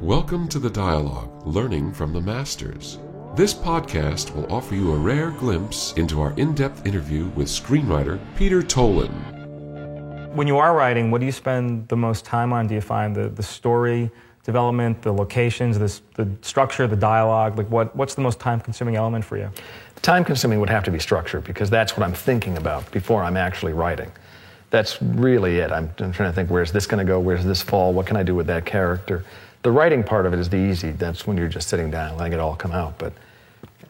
Welcome to the dialogue, Learning from the Masters. This podcast will offer you a rare glimpse into our in-depth interview with screenwriter Peter Tolan. When you are writing, what do you spend the most time on? Do you find the story development, the locations, the structure, the dialogue? Like what's the most time-consuming element for you? Time-consuming would have to be structure, because that's what I'm thinking about before I'm actually writing. That's really it. I'm trying to think, where's this going to go? Where's this fall? What can I do with that character? The writing part of it is the easy. That's when you're just sitting down and letting it all come out.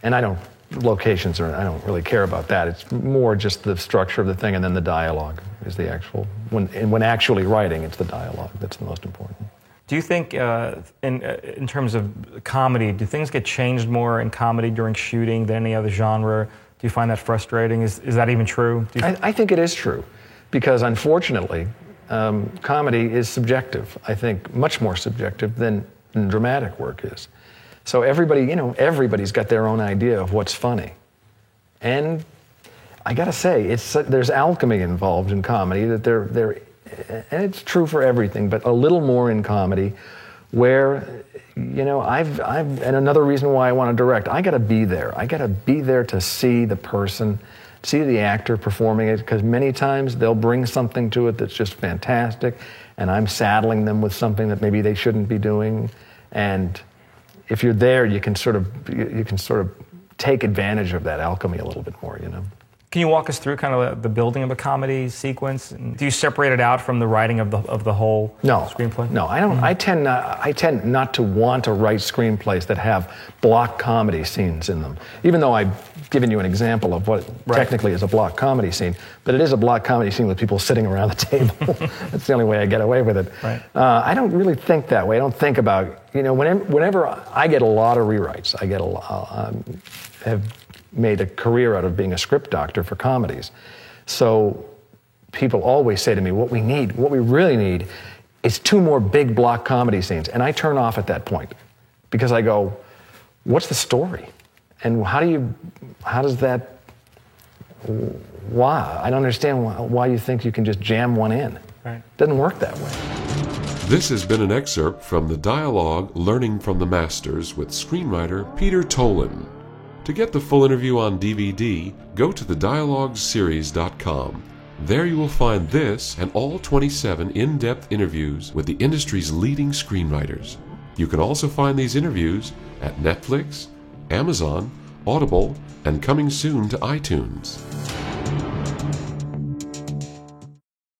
And I don't really care about that. It's more just the structure of the thing, and then the dialogue is the actual. When actually writing, it's the dialogue that's the most important. Do you think, in terms of comedy, do things get changed more in comedy during shooting than any other genre? Do you find that frustrating? Is that even true? I think it is true, because unfortunately, comedy is subjective. I think much more subjective than dramatic work is. So everybody's got their own idea of what's funny, and I got to say, there's alchemy involved in comedy. And it's true for everything, but a little more in comedy, where, and another reason why I want to direct, I got to be there. I got to be there to see the person, see the actor performing it, because many times they'll bring something to it that's just fantastic, and I'm saddling them with something that maybe they shouldn't be doing. And if you're there, you can sort of take advantage of that alchemy a little bit more, Can you walk us through kind of the building of a comedy sequence? Do you separate it out from the writing of the whole screenplay? No, I don't. Mm-hmm. I tend not to want to write screenplays that have block comedy scenes in them. Even though I've given you an example of what technically is a block comedy scene, but it is a block comedy scene with people sitting around the table. That's the only way I get away with it. Right. I don't really think that way. I don't think about whenever I get a lot of rewrites. I get have made a career out of being a script doctor for comedies. So people always say to me, what we really need is 2 more big block comedy scenes. And I turn off at that point, because I go, what's the story? And why? I don't understand why you think you can just jam one in. Right. It doesn't work that way. This has been an excerpt from the dialogue, Learning from the Masters with screenwriter Peter Tolan. To get the full interview on DVD, go to thedialogueseries.com. There you will find this and all 27 in-depth interviews with the industry's leading screenwriters. You can also find these interviews at Netflix, Amazon, Audible, and coming soon to iTunes.